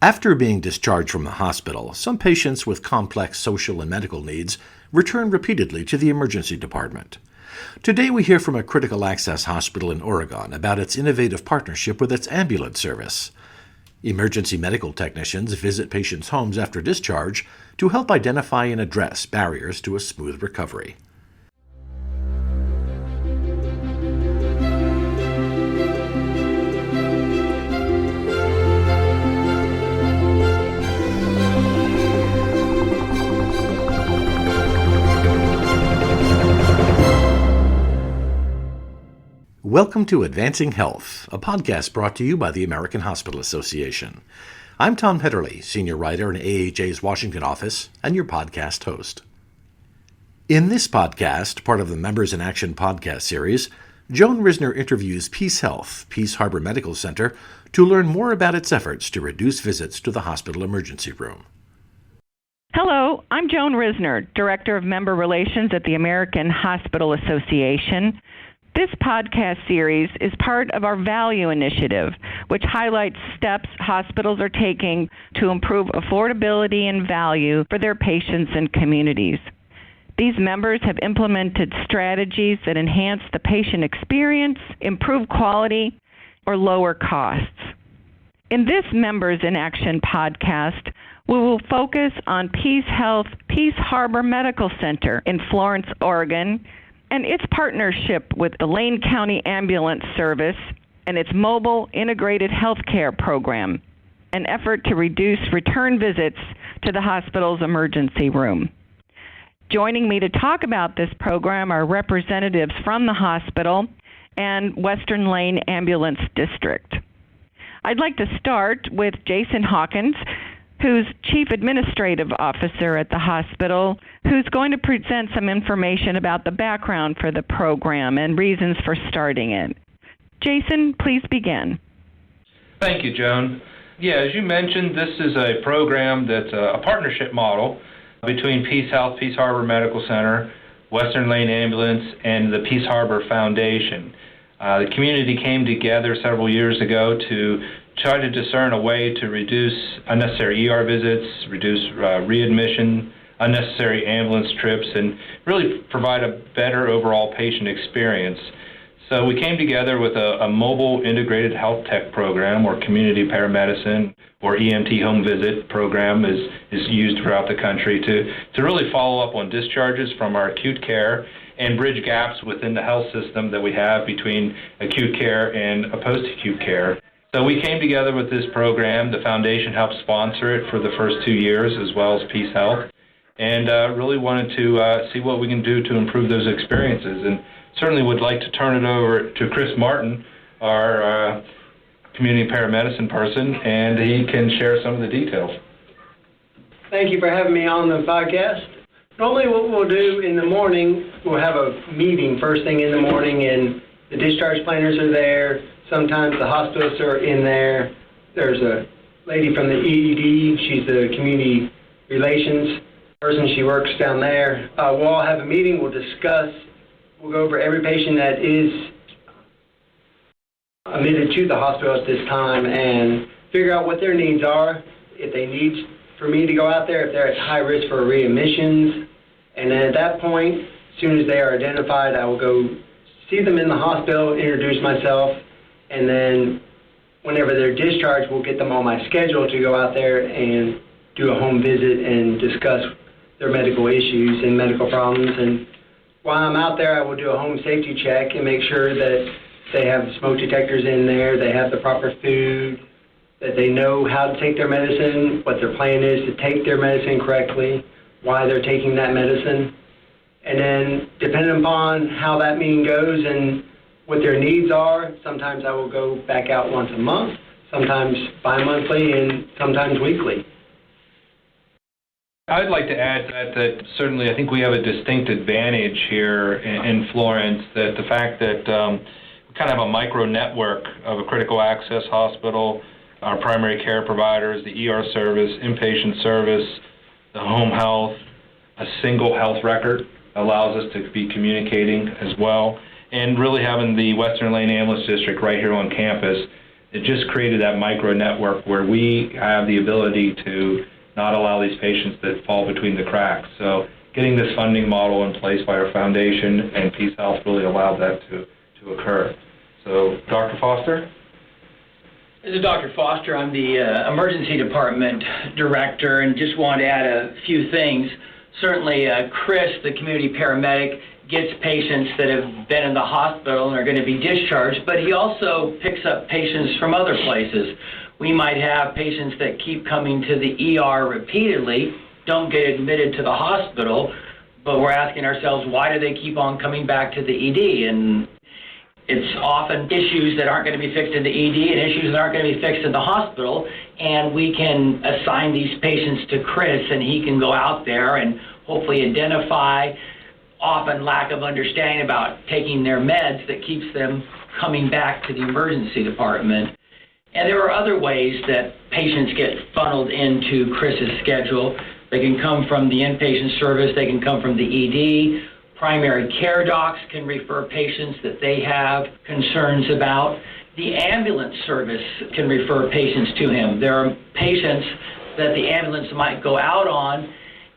After being discharged from the hospital, some patients with complex social and medical needs return repeatedly to the emergency department. Today we hear from a critical access hospital in Oregon about its innovative partnership with its ambulance service. Emergency medical technicians visit patients' homes after discharge to help identify and address barriers to a smooth recovery. Welcome to Advancing Health, a podcast brought to you by the American Hospital Association. I'm Tom Hedderly, senior writer in AHA's Washington office, and your podcast host. In this podcast, part of the Members in Action podcast series, Joan Risner interviews PeaceHealth, Peace Harbor Medical Center, to learn more about its efforts to reduce visits to the hospital emergency room. Hello, I'm Joan Risner, Director of Member Relations at the American Hospital Association. This podcast series is part of our Value Initiative, which highlights steps hospitals are taking to improve affordability and value for their patients and communities. These members have implemented strategies that enhance the patient experience, improve quality, or lower costs. In this Members in Action podcast, we will focus on PeaceHealth Peace Harbor Medical Center in Florence, Oregon, and its partnership with the Lane County Ambulance Service and its mobile integrated healthcare program, an effort to reduce return visits to the hospital's emergency room. Joining me to talk about this program are representatives from the hospital and Western Lane Ambulance District. I'd like to start with Jason Hawkins, who's Chief Administrative Officer at the hospital, who's going to present some information about the background for the program and reasons for starting it. Jason, please begin. Thank you, Joan. Yeah, as you mentioned, this is a program that's a partnership model between PeaceHealth, Peace Harbor Medical Center, Western Lane Ambulance, and the Peace Harbor Foundation. The community came together several years ago to try to discern a way to reduce unnecessary ER visits, reduce readmission, unnecessary ambulance trips, and really provide a better overall patient experience. So we came together with a mobile integrated health tech program, or community paramedicine or EMT home visit program is used throughout the country to really follow up on discharges from our acute care and bridge gaps within the health system that we have between acute care and post-acute care. So we came together with this program. The foundation helped sponsor it for the first 2 years, as well as PeaceHealth, and really wanted to see what we can do to improve those experiences. And certainly would like to turn it over to Chris Martin, our community paramedicine person, and he can share some of the details. Thank you for having me on the podcast. Normally what we'll do in the morning, we'll have a meeting first thing in the morning, and the discharge planners are there. Sometimes the hospitalists are in there. There's a lady from the EED. She's the community relations person. She works down there. We'll all have a meeting. We'll discuss. We'll go over every patient that is admitted to the hospital at this time and figure out what their needs are, if they need for me to go out there, if they're at high risk for readmissions. And then at that point, as soon as they are identified, I will go see them in the hospital, introduce myself, and then whenever they're discharged, we'll get them on my schedule to go out there and do a home visit and discuss their medical issues and medical problems. And while I'm out there, I will do a home safety check and make sure that they have smoke detectors in there, they have the proper food, that they know how to take their medicine, what their plan is to take their medicine correctly, why they're taking that medicine. And then depending upon how that meeting goes and what their needs are, sometimes I will go back out once a month, sometimes bi-monthly, and sometimes weekly. I'd like to add that certainly I think we have a distinct advantage here in Florence, that the fact that we kind of have a micro network of a critical access hospital, our primary care providers, the ER service, inpatient service, the home health, a single health record allows us to be communicating as well, and really having the Western Lane Ambulance District right here on campus it just created that micro network where we have the ability to not allow these patients that fall between the cracks. So getting this funding model in place by our foundation and PeaceHealth really allowed that to occur. So, Dr. Foster? This is Dr. Foster. I'm the emergency department director, and just wanted to add a few things. Certainly, Chris, the community paramedic, gets patients that have been in the hospital and are going to be discharged, but he also picks up patients from other places. We might have patients that keep coming to the ER repeatedly, don't get admitted to the hospital, but we're asking ourselves, why do they keep on coming back to the ED? And it's often issues that aren't going to be fixed in the ED and issues that aren't going to be fixed in the hospital, and we can assign these patients to Chris, and he can go out there and hopefully identify often lack of understanding about taking their meds that keeps them coming back to the emergency department. And there are other ways that patients get funneled into Chris's schedule. They can come from the inpatient service, they can come from the ED. Primary care docs can refer patients that they have concerns about. The ambulance service can refer patients to him. There are patients that the ambulance might go out on,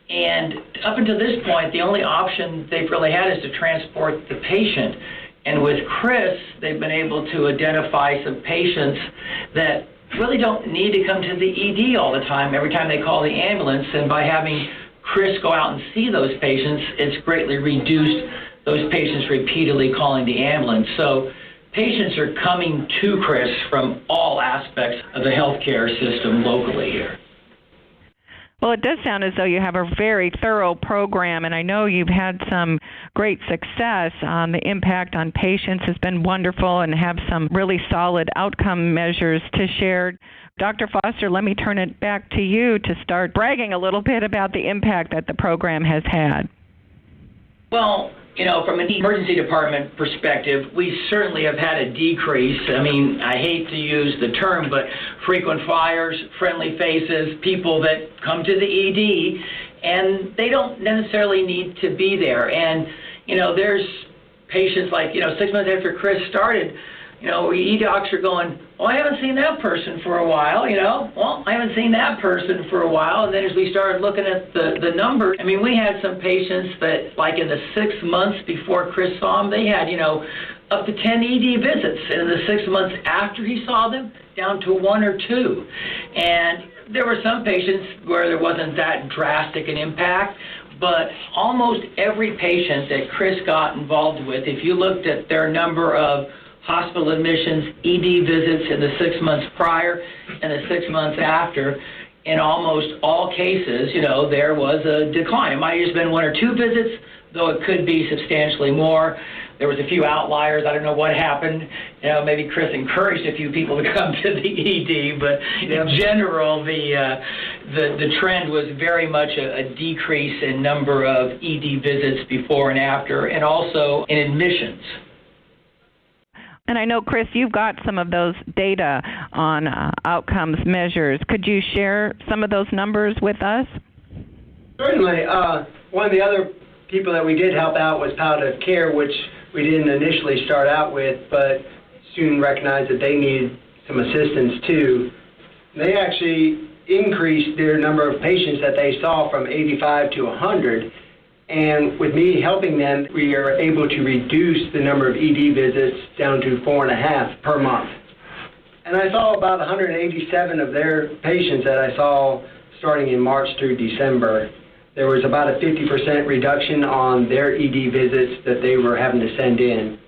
and up until this point, the only option they've really had is to transport the patient. And with Chris, they've been able to identify some patients that really don't need to come to the ED all the time, every time they call the ambulance. And by having Chris go out and see those patients, it's greatly reduced those patients repeatedly calling the ambulance. So patients are coming to Chris from all aspects of the healthcare system locally here. Well, it does sound as though you have a very thorough program, and I know you've had some great success. The impact on patients has been wonderful and have some really solid outcome measures to share. Dr. Foster, let me turn it back to you to start bragging a little bit about the impact that the program has had. Well, from an emergency department perspective, we certainly have had a decrease. I mean, I hate to use the term, but frequent flyers, friendly faces, people that come to the ED, and they don't necessarily need to be there. And, there's patients like, 6 months after Chris started, ED docs are going, well, I haven't seen that person for a while, Well, I haven't seen that person for a while. And then as we started looking at the numbers, I mean, we had some patients that, like in the 6 months before Chris saw them, they had, up to 10 ED visits. And in the 6 months after he saw them, down to 1 or 2. And there were some patients where there wasn't that drastic an impact, but almost every patient that Chris got involved with, if you looked at their number of hospital admissions, ED visits in the 6 months prior and the 6 months after, in almost all cases, there was a decline. It might have just been 1 or 2 visits, though it could be substantially more. There was a few outliers. I don't know what happened. Maybe Chris encouraged a few people to come to the ED, but in general, the trend was very much a decrease in number of ED visits before and after, and also in admissions. And I know, Chris, you've got some of those data on outcomes measures. Could you share some of those numbers with us? Certainly. One of the other people that we did help out was palliative care, which we didn't initially start out with, but soon recognized that they needed some assistance too. They actually increased their number of patients that they saw from 85 to 100. And with me helping them, we are able to reduce the number of ED visits down to 4.5 per month. And I saw about 187 of their patients that I saw starting in March through December. There was about a 50% reduction on their ED visits that they were having to send in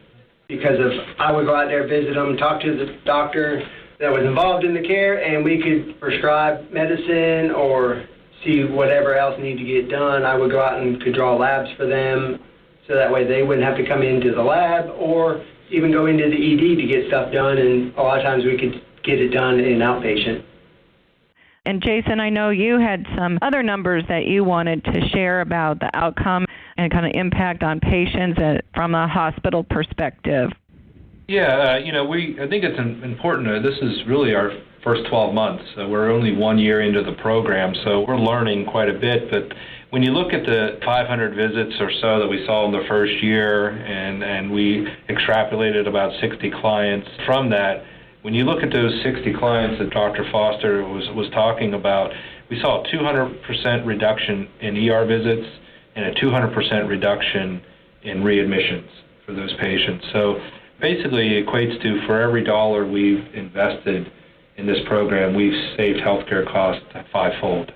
because of I would go out there, visit them, talk to the doctor that was involved in the care, and we could prescribe medicine or see whatever else needed to get done. I would go out and could draw labs for them so that way they wouldn't have to come into the lab or even go into the ED to get stuff done, and a lot of times we could get it done in outpatient. And Jason, I know you had some other numbers that you wanted to share about the outcome and kind of impact on patients from a hospital perspective. Yeah, I think it's important. This is really our first 12 months. We're only 1 year into the program, so we're learning quite a bit. But when you look at the 500 visits or so that we saw in the first year, and we extrapolated about 60 clients from that, When you look at those 60 clients that Dr. Foster was talking about, we saw a 200% reduction in ER visits and a 200% reduction in readmissions for those patients. So basically it equates to, for every dollar we've invested in this program, we've saved healthcare costs fivefold.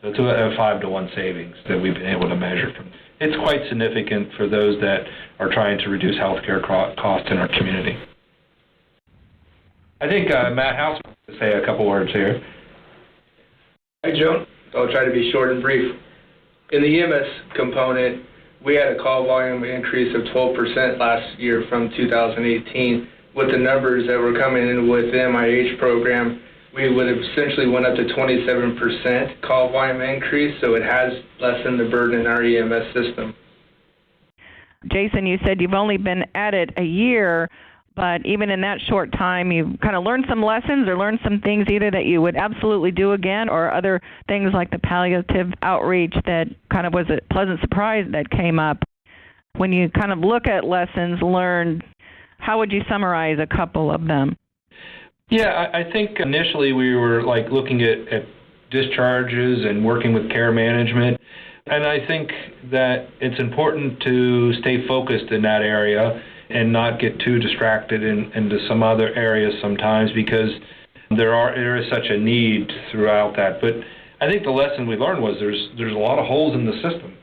So it's a 5-to-1 savings that we've been able to measure from. It's quite significant for those that are trying to reduce healthcare costs in our community. I think Matt House wants to say a couple words here. Hi, Joan. I'll try to be short and brief. In the EMS component, we had a call volume increase of 12% last year from 2018. With the numbers that were coming in with the MIH program, we would have essentially went up to 27% call volume increase, so it has lessened the burden in our EMS system. Jason, you said you've only been at it a year, but even in that short time, you've kind of learned some lessons or learned some things either that you would absolutely do again, or other things like the palliative outreach that kind of was a pleasant surprise that came up. When you kind of look at lessons learned, how would you summarize a couple of them? Yeah, I think initially we were looking at discharges and working with care management. And I think that it's important to stay focused in that area and not get too distracted into some other areas sometimes, because there is such a need throughout that. But I think the lesson we learned was there's a lot of holes in the system.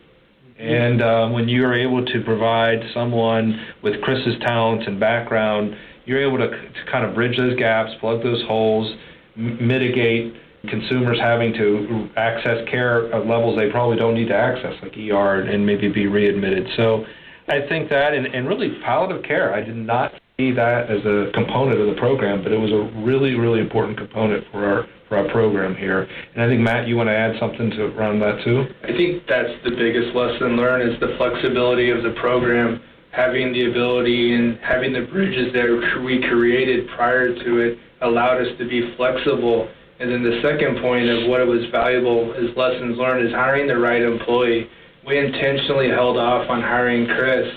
And when you're able to provide someone with Chris's talents and background, you're able to kind of bridge those gaps, plug those holes, mitigate consumers having to access care at levels they probably don't need to access, like ER, and maybe be readmitted. So I think that, and really palliative care, I did not see that as a component of the program, but it was a really, really important component for our program here. And I think, Matt, you want to add something to around that too? I think that's the biggest lesson learned, is the flexibility of the program, having the ability and having the bridges that we created prior to it allowed us to be flexible. And then the second point of what was valuable as lessons learned is hiring the right employee. We intentionally held off on hiring Chris,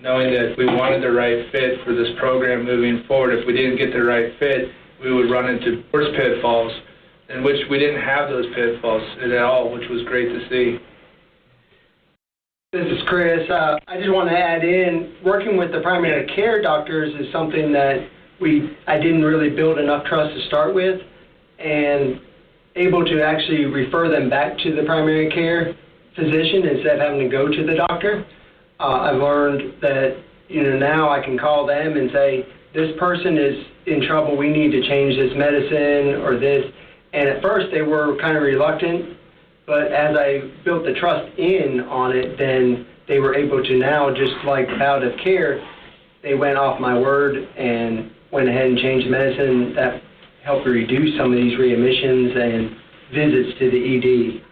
knowing that we wanted the right fit for this program moving forward. If we didn't get the right fit, we would run into worse pitfalls, in which we didn't have those pitfalls at all, which was great to see. This is Chris. I just want to add in, working with the primary care doctors is something that I didn't really build enough trust to start with, and able to actually refer them back to the primary care physician instead of having to go to the doctor. I've learned that now I can call them and say, this person is in trouble, we need to change this medicine or this. And at first they were kind of reluctant, but as I built the trust in on it, then they were able to now, just like palliative care, they went off my word and went ahead and changed the medicine. That helped reduce some of these readmissions and visits to the ED.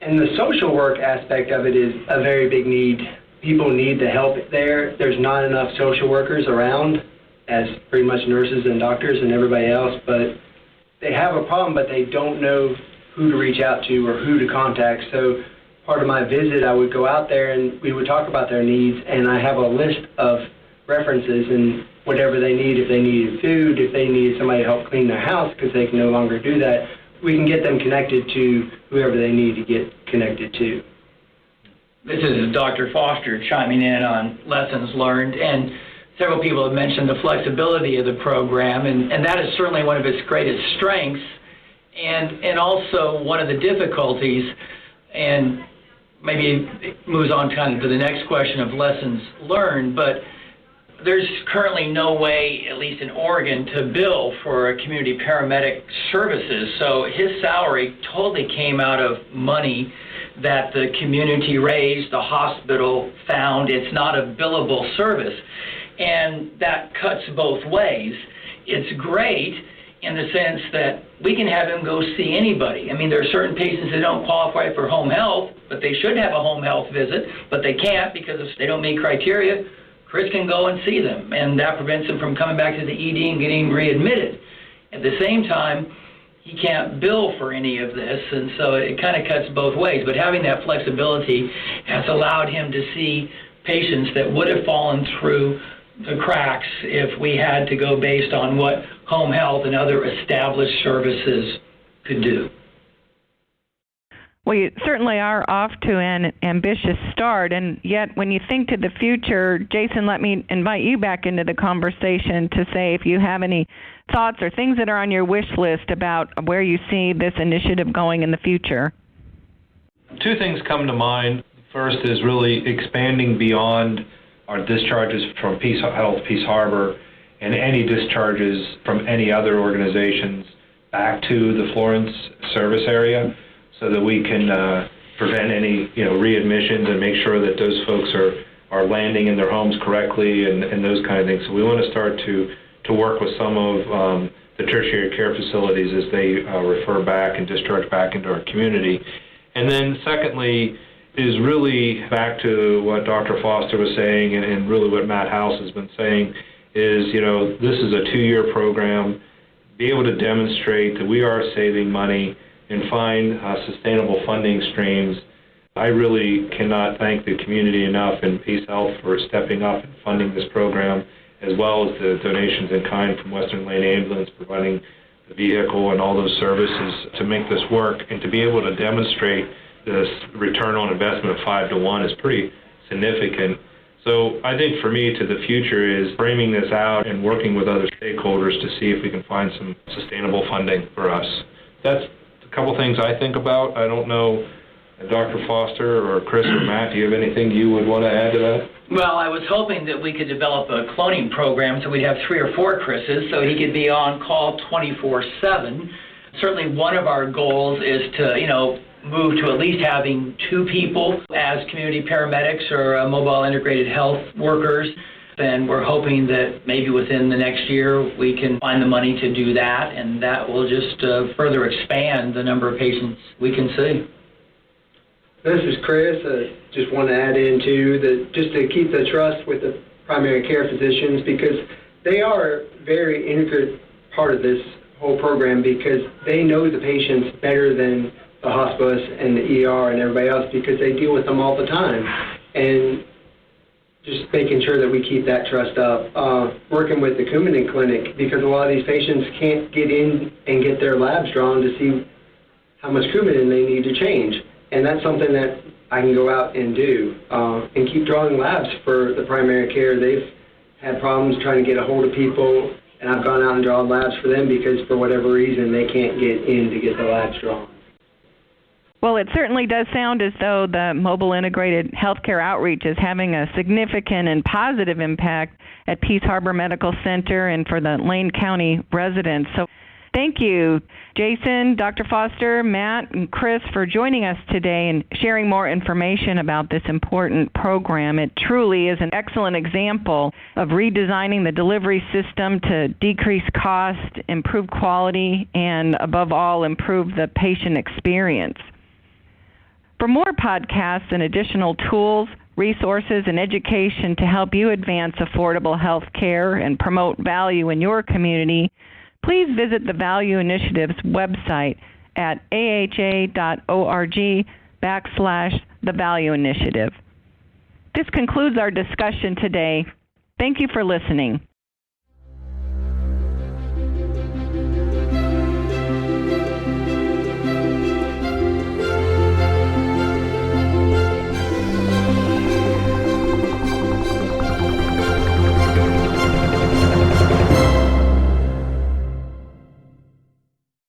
And the social work aspect of it is a very big need. People need the help there. There's not enough social workers around, as pretty much nurses and doctors and everybody else, but they have a problem, but they don't know who to reach out to or who to contact. So part of my visit, I would go out there and we would talk about their needs, and I have a list of references and whatever they need. If they needed food, if they needed somebody to help clean their house because they can no longer do that, we can get them connected to whoever they need to get connected to. This is Dr. Foster chiming in on lessons learned, and several people have mentioned the flexibility of the program, and that is certainly one of its greatest strengths, and also one of the difficulties, and maybe it moves on kind of to the next question of lessons learned, but there's currently no way, at least in Oregon, to bill for community paramedic services. So his salary totally came out of money that the community raised, the hospital found. It's not a billable service. And that cuts both ways. It's great in the sense that we can have him go see anybody. I mean, there are certain patients that don't qualify for home health, but they should have a home health visit, but they can't because if they don't meet criteria. Chris can go and see them, and that prevents them from coming back to the ED and getting readmitted. At the same time, he can't bill for any of this, and so it kind of cuts both ways. But having that flexibility has allowed him to see patients that would have fallen through the cracks if we had to go based on what home health and other established services could do. Well, you certainly are off to an ambitious start, and yet when you think to the future, Jason, let me invite you back into the conversation to say if you have any thoughts or things that are on your wish list about where you see this initiative going in the future. Two things come to mind. First is really expanding beyond our discharges from PeaceHealth, Peace Harbor, and any discharges from any other organizations back to the Florence service area, so that we can prevent any readmissions and make sure that those folks are landing in their homes correctly and those kind of things. So we want to start to work with some of the tertiary care facilities as they refer back and discharge back into our community. And then secondly is really back to what Dr. Foster was saying and really what Matt House has been saying is, this is a 2-year program. Be able to demonstrate that we are saving money and find sustainable funding streams. I really cannot thank the community enough and PeaceHealth for stepping up and funding this program, as well as the donations in kind from Western Lane Ambulance, providing the vehicle and all those services to make this work, and to be able to demonstrate this return on investment of 5 to 1 is pretty significant. So I think for me to the future is framing this out and working with other stakeholders to see if we can find some sustainable funding for us. That's a couple things I think about. I don't know, Dr. Foster or Chris or Matt, do you have anything you would want to add to that? Well, I was hoping that we could develop a cloning program so we'd have 3 or 4 Chris's so he could be on call 24/7. Certainly one of our goals is to, move to at least having 2 people as community paramedics or mobile integrated health workers. And we're hoping that maybe within the next year we can find the money to do that, and that will just further expand the number of patients we can see. This is Chris. Just want to add in too just to keep the trust with the primary care physicians, because they are a very integral part of this whole program, because they know the patients better than the hospitalists and the ER and everybody else, because they deal with them all the time. And just making sure that we keep that trust up. Working with the Coumadin Clinic, because a lot of these patients can't get in and get their labs drawn to see how much Coumadin they need to change. And that's something that I can go out and do and keep drawing labs for the primary care. They've had problems trying to get a hold of people, and I've gone out and drawn labs for them because for whatever reason they can't get in to get the labs drawn. Well, it certainly does sound as though the mobile integrated healthcare outreach is having a significant and positive impact at Peace Harbor Medical Center and for the Lane County residents. So thank you, Jason, Dr. Foster, Matt, and Chris, for joining us today and sharing more information about this important program. It truly is an excellent example of redesigning the delivery system to decrease cost, improve quality, and above all, improve the patient experience. For more podcasts and additional tools, resources, and education to help you advance affordable health care and promote value in your community, please visit the Value Initiative's website at aha.org/the Value Initiative. This concludes our discussion today. Thank you for listening.